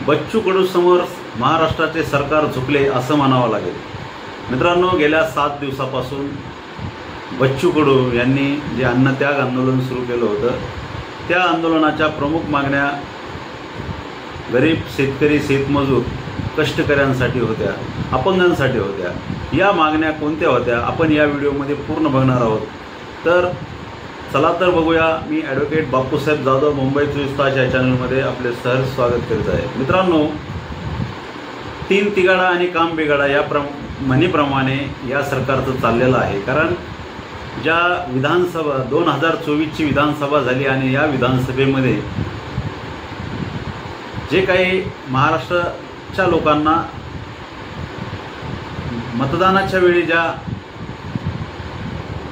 बच्चू कडू समोर महाराष्ट्राचे सरकार झुकले असं म्हणावं लागेल। मित्रांनो, गेल्या 7 दिवसापासून बच्चू कडू यांनी जे अन्नत्याग आंदोलन सुरू केलं होतं, त्या आंदोलनाच्या प्रमुख मागण्या गरीब शेतकरी, शेतमजूर, कष्टकऱ्यांसाठी होत्या, अपंगांसाठी होत्या। या मागण्या कोणत्या होत्या आपण या व्हिडिओमध्ये पूर्ण बघणार आहोत। तर चला तर बघूया। मी ॲडव्होकेट बापूसाहेब जाधव, मुंबई 24 तास या चॅनलमध्ये आपले सहर्ष स्वागत करीत आहे। मित्रांनो, 3 तिगाडा आणि काम बिगाडा या म्हणीप्रमाणे या सरकारचं चाललेलं आहे। कारण ज्या विधानसभा 2024ची विधानसभा झाली आणि या विधानसभेमध्ये जे काही महाराष्ट्राच्या लोकांना मतदानाच्या वेळी ज्या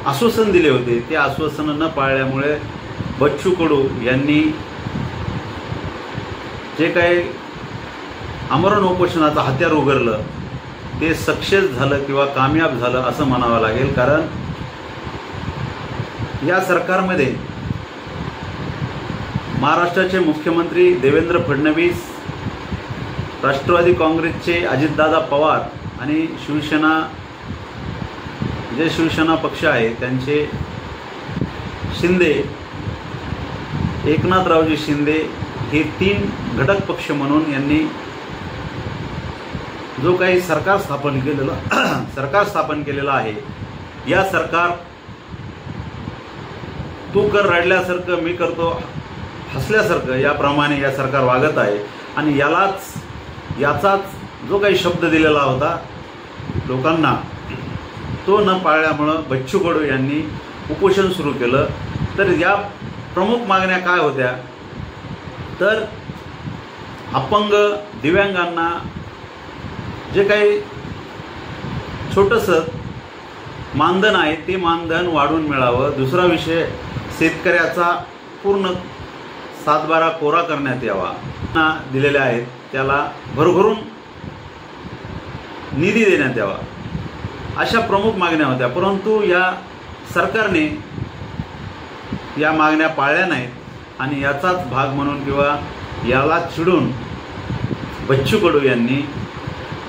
आश्वासन दिले होते, ते आश्वासन न पाळल्यामुळे बच्चू कडू यांनी जे काही आमरण उपोषणाचं हत्यार उघडलं ते सक्सेस झालं किंवा कामयाब झालं असं म्हणावं लागेल। कारण या सरकारमध्ये महाराष्ट्राचे मुख्यमंत्री देवेंद्र फडणवीस, राष्ट्रवादी काँग्रेसचे अजितदादा पवार आणि शिवसेना पक्ष आहे त्यांचे शिंदे, एकनाथरावजी शिंदे, हे 3 घटक पक्ष म्हणून यांनी जो काही सरकार स्थापन केलेलं आहे, या सरकार तू कर रडल्यासारखं मी करतो हसल्यासारखं याप्रमाणे या सरकार वागत आहे। आणि याचाच जो काही शब्द दिलेला होता लोकांना, तो न पाळल्यामुळं बच्चू कडू यांनी उपोषण सुरू केलं। तर या प्रमुख मागण्या काय होत्या? तर अपंग, दिव्यांगांना जे काही छोटंसं मानधन आहे ते मानधन वाढवून मिळावं। दुसरा विषय, शेतकऱ्याचा पूर्ण 7/12 कोरा करण्यात यावा, दिलेले आहेत त्याला भरभरून निधी देण्यात यावा, अशा प्रमुख मागण्या होत्या। परंतु या सरकारने या मागण्या पाळल्या नाहीत आणि याचाच भाग म्हणून किंवा याला चिडून बच्चू कडू यांनी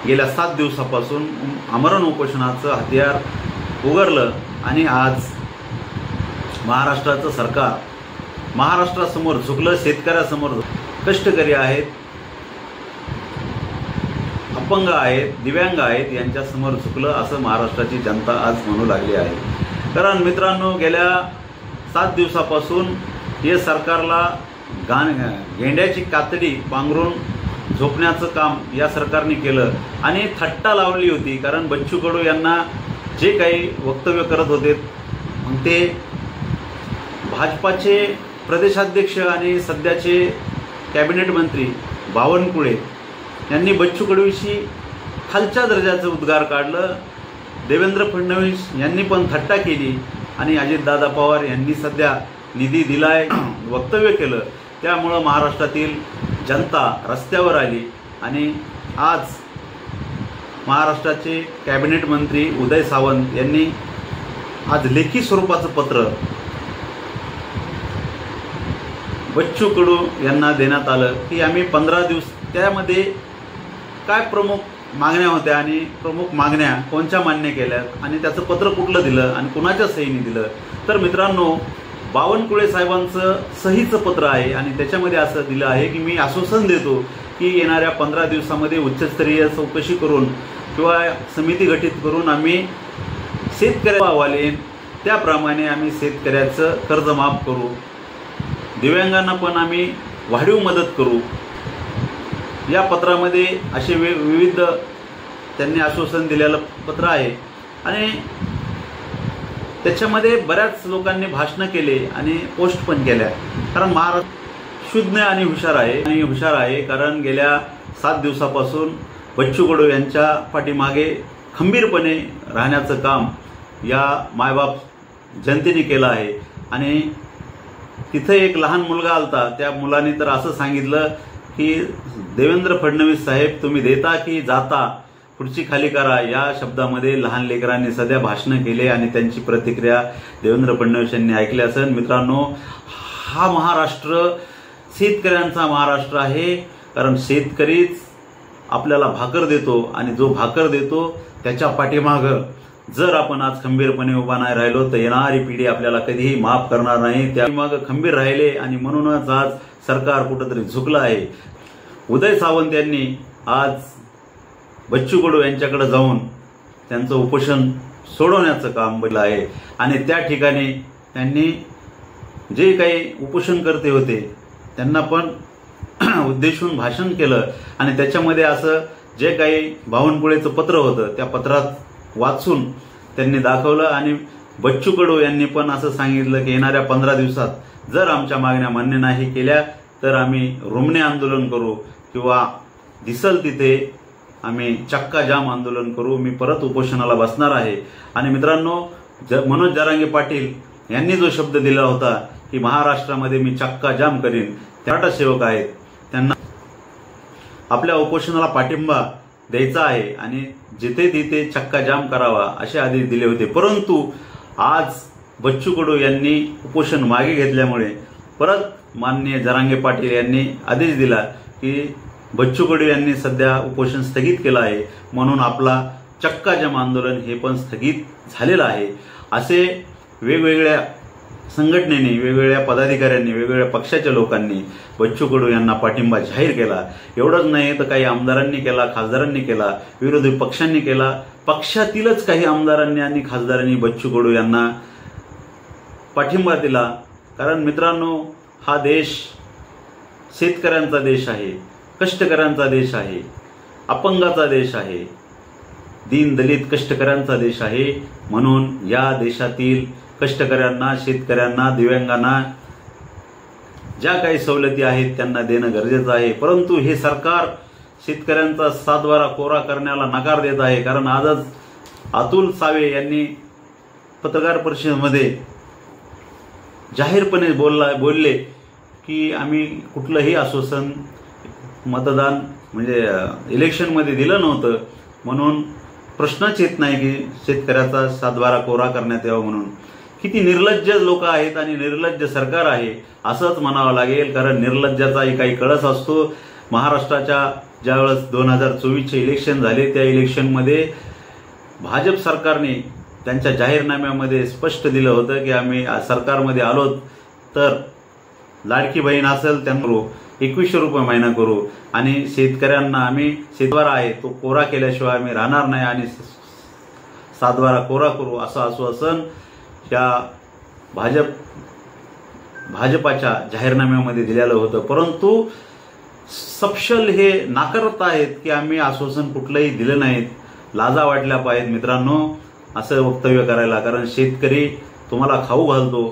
गेल्या 7 दिवसापासून आमरण उपोषणाचं हत्यार उघडलं आणि आज महाराष्ट्राचं सरकार महाराष्ट्रासमोर झुकलं, शेतकऱ्यासमोर। कष्टकरी आहेत, अपंग आहेत, दिव्यांग आहेत, यांच्यासमोर झुकलं असं महाराष्ट्राची जनता आज म्हणू लागली आहे। कारण मित्रांनो, गेल्या 7 दिवसापासून हे सरकारला गेंड्याची कातडी पांघरून झोपण्याचं काम या सरकारने केलं आणि थट्टा लावली होती। कारण बच्चू कडू यांना जे काही वक्तव्य करत होते ते भाजपाचे प्रदेशाध्यक्ष आणि सध्याचे कॅबिनेट मंत्री बावनकुळे यांनी बच्चू कडूविषयी खालच्या दर्जाचं उद्गार काढलं। देवेंद्र फडणवीस यांनी पण थट्टा केली आणि अजितदादा पवार यांनी सध्या निधी दिलाय वक्तव्य केलं। त्यामुळं महाराष्ट्रातील जनता रस्त्यावर आली आणि आज महाराष्ट्राचे कॅबिनेट मंत्री उदय सामंत यांनी आज लेखी स्वरूपाचं पत्र बच्चू कडू यांना देण्यात आलं की आम्ही 15 दिवस, त्यामध्ये काय प्रमुख मागण्या होत्या आणि प्रमुख मागण्या कोणत्या मान्य केल्यात आणि त्याचं पत्र कुठलं दिलं आणि कुणाच्या सहीने दिलं। तर मित्रांनो, बावनकुळे साहेबांचं सहीचं पत्र आहे आणि त्याच्यामध्ये असं दिलं आहे की मी आश्वासन देतो की येणाऱ्या 15 दिवसामध्ये उच्चस्तरीय चौकशी करून किंवा समिती गठीत करून आम्ही शेतकऱ्याला अहवाल त्याप्रमाणे आम्ही शेतकऱ्याचं कर्ज माफ करू, दिव्यांगांना पण आम्ही वाढीव मदत करू। या पत्रामध्ये असे विविध त्यांनी आश्वासन दिलेलं पत्र आहे आणि त्याच्यामध्ये बऱ्याच लोकांनी भाषणं केले आणि पोस्ट पण केल्या। कारण महाराष्ट्र शुद्ध आणि हुशार आहे कारण गेल्या 7 दिवसापासून बच्चू कडू यांच्या पाठीमागे खंबीरपणे राहण्याचं काम या मायबाप जनतेने केलं आहे। आणि तिथे एक लहान मुलगा आलता, त्या मुलाने तर असं सांगितलं की देवेंद्र फडणवीस साहेब तुम्ही देता की जाता, खुर्ची खाली करा, या शब्दामध्ये लहान लेकरांनी सध्या भाषणं केले आणि त्यांची प्रतिक्रिया देवेंद्र फडणवीस यांनी ऐकली असेल। मित्रांनो, हा महाराष्ट्र शेतकऱ्यांचा महाराष्ट्र आहे कारण शेतकरीच आपल्याला भाकर देतो आणि जो भाकर देतो त्याच्या पाठीमागं जर आपण आज खंबीरपणे उभा नाही राहिलो तर येणारी पिढी आपल्याला कधीही माफ करणार नाही. त्यामागं खंबीर राहिले आणि म्हणूनच आज सरकार कुठंतरी झुकलं आहे. उदय सावंत यांनी आज बच्चू कडू यांच्याकडे जाऊन त्यांचं उपोषण सोडवण्याचं काम केलं आहे आणि त्या ठिकाणी त्यांनी जे काही उपोषणकर्ते होते त्यांना पण उद्देशून भाषण केलं आणि त्याच्यामध्ये असं जे काही बावनकुळेचं पत्र होतं त्या पत्रात वाचून त्यांनी दाखवलं आणि बच्चू कडू यांनी पण असं सांगितलं की येणाऱ्या 15 दिवसात जर आमच्या मागण्या मान्य नाही केल्या तर आम्ही रुमणे आंदोलन करू किंवा दिसल तिथे आम्ही चक्का जाम आंदोलन करू. मी परत उपोषणाला बसणार आहे. आणि मित्रांनो, मनोज जरांगे पाटील यांनी जो शब्द दिला होता की महाराष्ट्रामध्ये मी चक्का जाम करीन, मराठा सेवक आहेत त्यांना आपल्या उपोषणाला पाठिंबा द्यायचा आहे आणि जिथे तिथे चक्का जाम करावा असे आदेश दिले होते. परंतु आज बच्चू कडू यांनी उपोषण मागे घेतल्यामुळे परत माननीय जरांगे पाटील यांनी आदेश दिला की बच्चू कडू यांनी सध्या उपोषण स्थगित केलं आहे म्हणून आपला चक्का जाम आंदोलन हे पण स्थगित झालेलं आहे. असे वेगवेगळ्या संघटनेने, वेगवेगळ्या पदाधिकाऱ्यांनी, वेगवेगळ्या पक्षाच्या लोकांनी बच्चू कडू यांना पाठिंबा जाहीर केला. एवढंच नाही तर काही आमदारांनी केला, खासदारांनी केला, विरोधी पक्षांनी केला. पक्षातीलच काही आमदारांनी आणि खासदारांनी बच्चू कडू यांना पाठिंबा दिला. कारण मित्रांनो, हा देश शेतकऱ्यांचा देश आहे, कष्टकऱ्यांचा देश आहे, अपंगाचा देश आहे, दीन दलित कष्टकऱ्यांचा देश आहे. म्हणून या देशातील कष्टकऱ्यांना, शेतकऱ्यांना, दिव्यांगांना ज्या काही सवलती आहेत त्यांना देणं गरजेचं आहे. परंतु हे सरकार शेतकऱ्यांचा सातबारा कोरा करण्याला नकार देत आहे. कारण आजच अतुल सावे यांनी पत्रकार परिषदेमध्ये जाहीरपणे बोलले की आम्ही कुठलंही आश्वासन मतदान म्हणजे इलेक्शनमध्ये दिलं नव्हतं म्हणून प्रश्नच येत नाही की शेतकऱ्याचा सातबारा कोरा करण्यात यावा म्हणून. किती निर्लज्ज लोक आहेत आणि निर्लज्ज सरकार आहे असंच म्हणावं लागेल. कारण निर्लज्जाचाही काही कळस असतो. महाराष्ट्राच्या ज्यावेळेस 2024चे इलेक्शन झाले त्या इलेक्शनमध्ये भाजप सरकारने त्यांच्या जाहीरनाम्यामध्ये स्पष्ट दिलं होतं की आम्ही सरकारमध्ये आलो तर लाडकी बहीण असेल त्यांना 2100 रुपये महिना करू आणि शेतकऱ्यांना आम्ही सातबारा आहे तो कोरा केल्याशिवाय आम्ही राहणार नाही आणि सातबारा कोरा करू असं आश्वासन या भाजपाच्या जाहीरनाम्यामध्ये दिलेलं होतं. परंतु सपशेल हे नाकारत आहेत की आम्ही आश्वासन कुठलंही दिलं नाहीत. लाजा वाटल्या पाहिजेत मित्रांनो असं वक्तव्य करायला. कारण शेतकरी तुम्हाला खाऊ घालतो,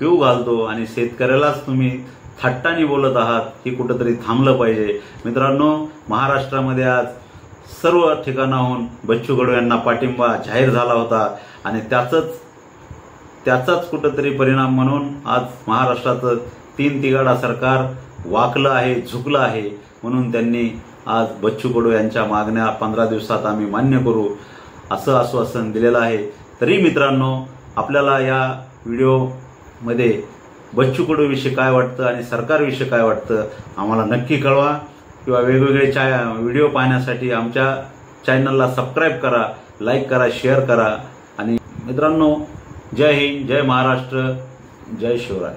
पिऊ घालतो आणि शेतकऱ्यालाच तुम्ही थट्टानी बोलत आहात ही कुठंतरी थांबलं पाहिजे. मित्रांनो, महाराष्ट्रामध्ये आज सर्व ठिकाणाहून बच्चू कडू यांना पाठिंबा जाहीर झाला होता आणि त्याचाच कुठंतरी परिणाम म्हणून आज महाराष्ट्राचं 3 तिगाडा सरकार वाकलं आहे, झुकलं आहे. म्हणून त्यांनी आज बच्चू कडू यांच्या मागण्या 15 दिवसात आम्ही मान्य करू असं आश्वासन दिलेलं आहे. तरी मित्रांनो, आपल्याला या व्हिडिओमध्ये बच्चू कडू विषयी काय वाटतं आणि सरकारविषयी काय वाटतं आम्हाला नक्की कळवा. किंवा वेगवेगळे व्हिडिओ पाहण्यासाठी आमच्या चॅनलला सबस्क्राईब करा, लाईक करा, शेअर करा. आणि मित्रांनो, जय हिंद, जय महाराष्ट्र, जय शिवराय.